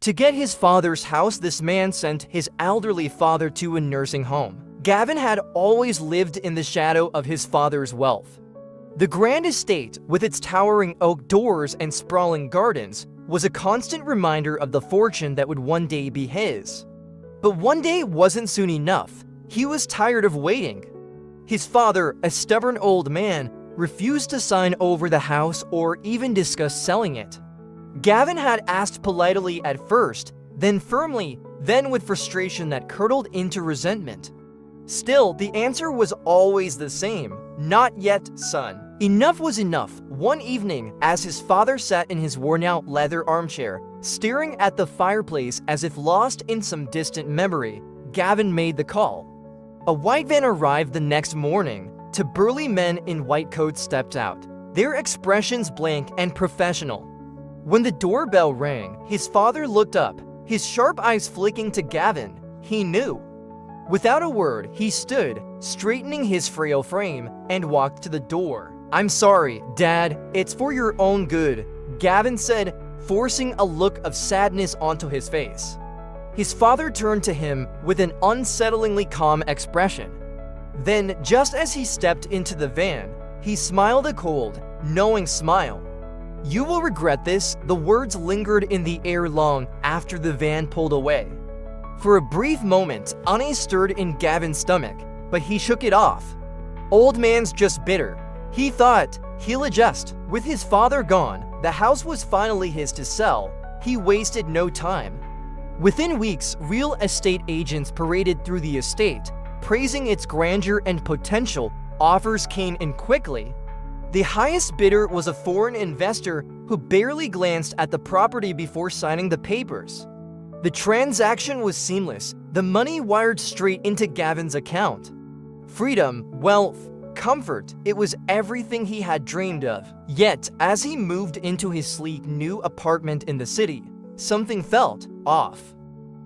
To get his father's house, this man sent his elderly father to a nursing home. Gavin had always lived in the shadow of his father's wealth. The grand estate, with its towering oak doors and sprawling gardens, was a constant reminder of the fortune that would one day be his. But one day wasn't soon enough. He was tired of waiting. His father, a stubborn old man, refused to sign over the house or even discuss selling it. Gavin had asked politely at first, then firmly, then with frustration that curdled into resentment. Still, the answer was always the same. Not yet, son. Enough was enough. One evening, as his father sat in his worn-out leather armchair, staring at the fireplace as if lost in some distant memory, Gavin made the call. A white van arrived the next morning. Two burly men in white coats stepped out, their expressions blank and professional. When the doorbell rang, his father looked up, his sharp eyes flicking to Gavin. He knew. Without a word, he stood, straightening his frail frame, and walked to the door. "I'm sorry, Dad, it's for your own good," Gavin said, forcing a look of sadness onto his face. His father turned to him with an unsettlingly calm expression. Then, just as he stepped into the van, he smiled a cold, knowing smile. "You will regret this," the words lingered in the air long after the van pulled away. For a brief moment, unease stirred in Gavin's stomach, but he shook it off. Old man's just bitter. He thought, he'll adjust. With his father gone, the house was finally his to sell. He wasted no time. Within weeks, real estate agents paraded through the estate, praising its grandeur and potential. Offers came in quickly. The highest bidder was a foreign investor who barely glanced at the property before signing the papers. The transaction was seamless, the money wired straight into Gavin's account. Freedom, wealth, comfort, it was everything he had dreamed of. Yet, as he moved into his sleek new apartment in the city, something felt off.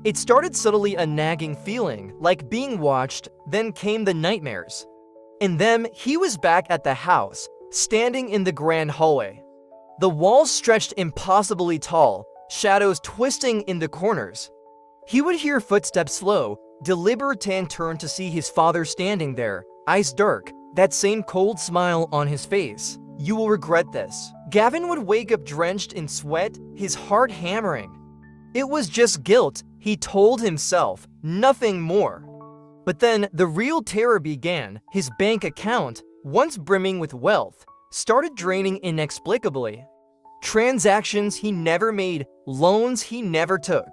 It started subtly, a nagging feeling, like being watched. Then came the nightmares. In them, he was back at the house, standing in the grand hallway. The walls stretched impossibly tall, shadows twisting in the corners. He would hear footsteps slow, deliberate, and turn to see his father standing there, eyes dark, that same cold smile on his face. "You will regret this." Gavin would wake up drenched in sweat, his heart hammering. It was just guilt, he told himself, nothing more. But then the real terror began. His bank account, once brimming with wealth, started draining inexplicably. Transactions he never made, loans he never took.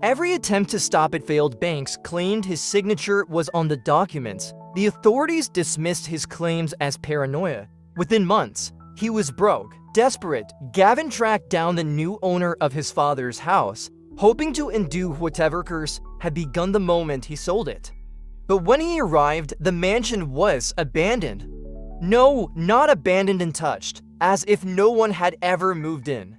Every attempt to stop it failed. Banks claimed his signature was on the documents. The authorities dismissed his claims as paranoia. Within months, he was broke. Desperate, Gavin tracked down the new owner of his father's house, hoping to undo whatever curse had begun the moment he sold it. But when he arrived, the mansion was abandoned. No, not abandoned and touched, as if no one had ever moved in.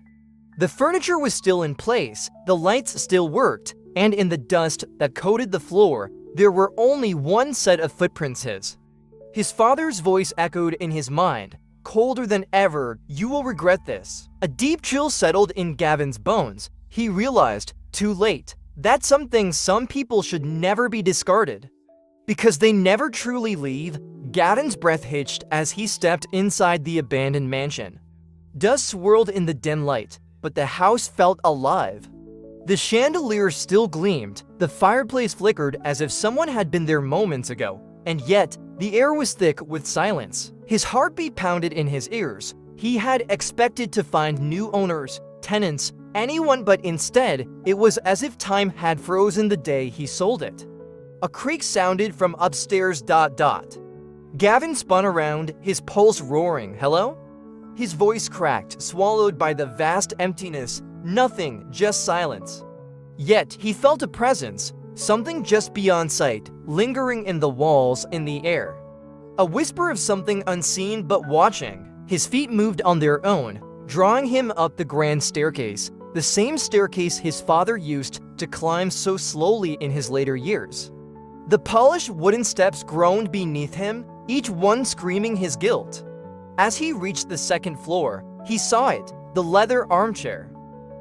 The furniture was still in place, the lights still worked, and in the dust that coated the floor, there were only one set of footprints. His father's voice echoed in his mind, colder than ever. "You will regret this." A deep chill settled in Gavin's bones. He realized, too late, that some things, some people should never be discarded. Because they never truly leave. Gavin's breath hitched as he stepped inside the abandoned mansion. Dust swirled in the dim light, but the house felt alive. The chandelier still gleamed, the fireplace flickered as if someone had been there moments ago, and yet the air was thick with silence. His heartbeat pounded in his ears. He had expected to find new owners, tenants, anyone, but instead, it was as if time had frozen the day he sold it. A creak sounded from upstairs. Gavin spun around, his pulse roaring. "Hello?" His voice cracked, swallowed by the vast emptiness. Nothing, just silence. Yet he felt a presence, something just beyond sight, lingering in the walls, in the air. A whisper of something unseen but watching. His feet moved on their own, drawing him up the grand staircase, the same staircase his father used to climb so slowly in his later years. The polished wooden steps groaned beneath him, each one screaming his guilt. As he reached the second floor, he saw it, the leather armchair.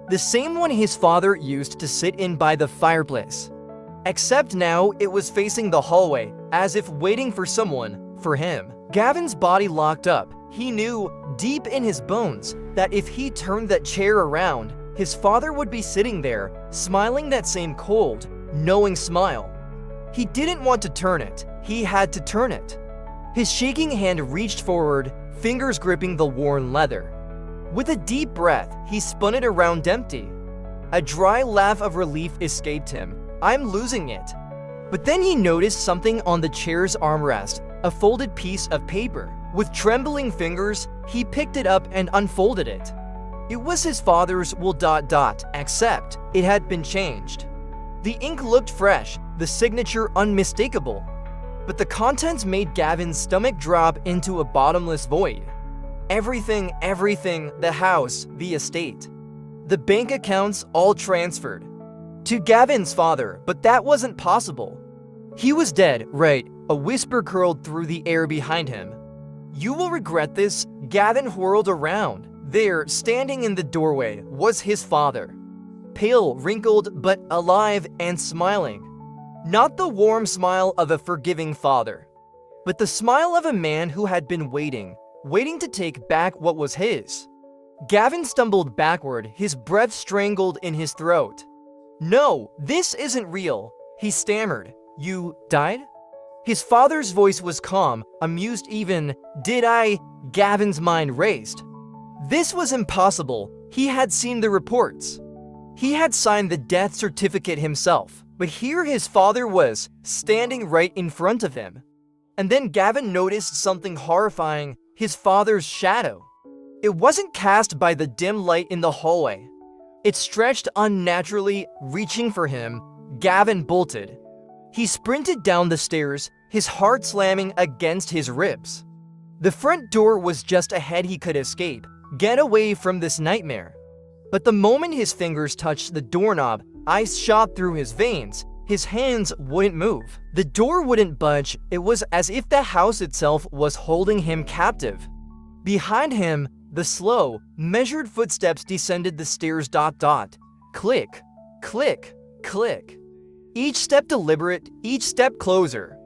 the same one his father used to sit in by the fireplace. Except now it was facing the hallway, as if waiting for someone, for him. Gavin's body locked up. He knew, deep in his bones, that if he turned that chair around, his father would be sitting there, smiling that same cold, knowing smile. He didn't want to turn it. He had to turn it. His shaking hand reached forward, fingers gripping the worn leather. With a deep breath, he spun it around empty. A dry laugh of relief escaped him. "I'm losing it." But then he noticed something on the chair's armrest, a folded piece of paper. With trembling fingers, he picked it up and unfolded it. It was his father's will ... except it had been changed. The ink looked fresh, the signature unmistakable. But the contents made Gavin's stomach drop into a bottomless void. Everything, the house, the estate. The bank accounts all transferred. To Gavin's father, but that wasn't possible. He was dead, right? A whisper curled through the air behind him. "You will regret this." Gavin whirled around. There, standing in the doorway, was his father. Pale, wrinkled, but alive and smiling. Not the warm smile of a forgiving father, but the smile of a man who had been waiting to take back what was his. Gavin stumbled backward, his breath strangled in his throat. "No, this isn't real," he stammered. "You died?" His father's voice was calm, amused even. "Did I?" Gavin's mind raced. This was impossible. He had seen the reports. He had signed the death certificate himself. But here his father was, standing right in front of him. And then Gavin noticed something horrifying, his father's shadow. It wasn't cast by the dim light in the hallway. It stretched unnaturally, reaching for him. Gavin bolted. He sprinted down the stairs, his heart slamming against his ribs. The front door was just ahead. He could escape, get away from this nightmare. But the moment his fingers touched the doorknob, ice shot through his veins. His hands wouldn't move. The door wouldn't budge. It was as if the house itself was holding him captive. Behind him, the slow, measured footsteps descended the stairs. Click, click, click. Each step deliberate, each step closer.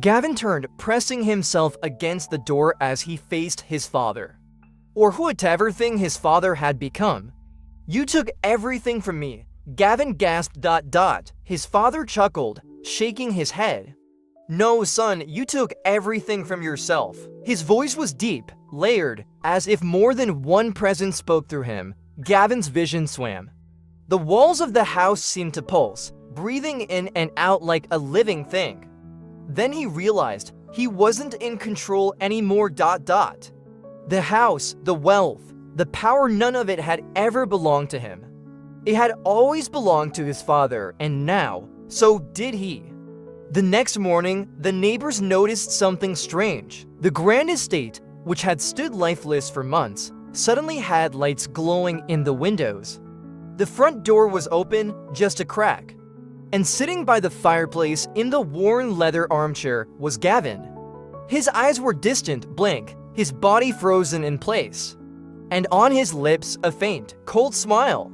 Gavin turned, pressing himself against the door as he faced his father. Or whatever thing his father had become. "You took everything from me," Gavin gasped. His father chuckled, shaking his head. "No, son, you took everything from yourself." His voice was deep, layered, as if more than one presence spoke through him. Gavin's vision swam. The walls of the house seemed to pulse, breathing in and out like a living thing. Then he realized he wasn't in control anymore. The house, the wealth, the power, none of it had ever belonged to him. It had always belonged to his father, and now, so did he. The next morning, the neighbors noticed something strange. The grand estate, which had stood lifeless for months, suddenly had lights glowing in the windows. The front door was open, just a crack. And sitting by the fireplace in the worn leather armchair was Gavin. His eyes were distant, blank, his body frozen in place. And on his lips, a faint, cold smile.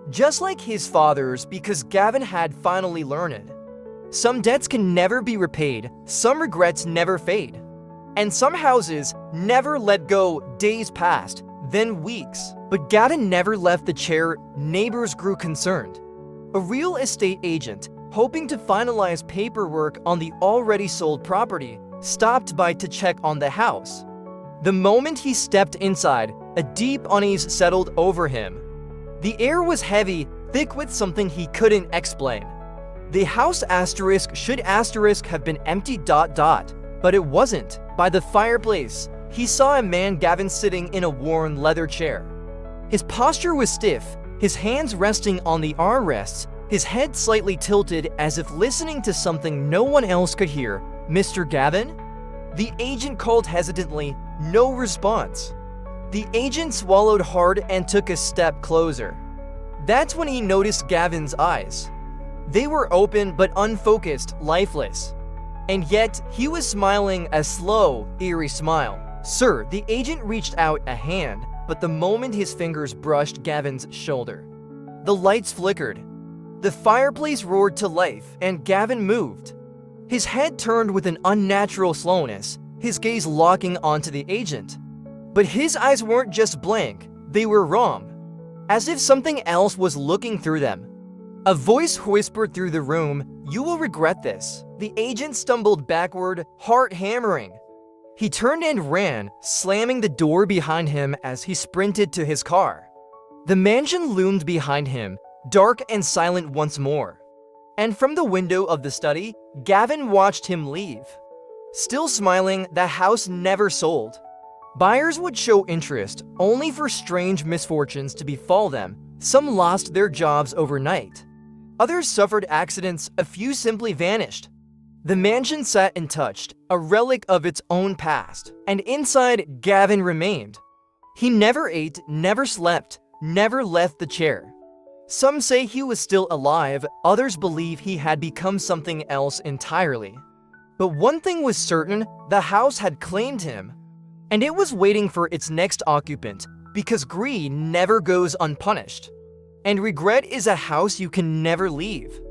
Just like his father's, because Gavin had finally learned. Some debts can never be repaid, some regrets never fade. And some houses never let go. Days passed, then weeks. But Gavin never left the chair. Neighbors grew concerned. A real estate agent, hoping to finalize paperwork on the already sold property, stopped by to check on the house. The moment he stepped inside, a deep unease settled over him. The air was heavy, thick with something he couldn't explain. The house should have been empty. But it wasn't. By the fireplace, he saw a man, Gavin, sitting in a worn leather chair. His posture was stiff, his hands resting on the armrests, his head slightly tilted as if listening to something no one else could hear. "Mr. Gavin?" The agent called hesitantly. No response. The agent swallowed hard and took a step closer. That's when he noticed Gavin's eyes. They were open but unfocused, lifeless. And yet, he was smiling a slow, eerie smile. "Sir," the agent reached out a hand, but the moment his fingers brushed Gavin's shoulder, The lights flickered. The fireplace roared to life, and Gavin moved. His head turned with an unnatural slowness, his gaze locking onto the agent. But his eyes weren't just blank, they were wrong, as if something else was looking through them. A voice whispered through the room, "You will regret this." The agent stumbled backward, heart hammering. He turned and ran, slamming the door behind him as he sprinted to his car. The mansion loomed behind him, dark and silent once more. And from the window of the study, Gavin watched him leave. Still smiling, the house never sold. Buyers would show interest only for strange misfortunes to befall them. Some lost their jobs overnight. Others suffered accidents, a few simply vanished. The mansion sat untouched, a relic of its own past, and inside, Gavin remained. He never ate, never slept, never left the chair. Some say he was still alive, others believe he had become something else entirely. But one thing was certain, the house had claimed him. And it was waiting for its next occupant, because greed never goes unpunished. And regret is a house you can never leave.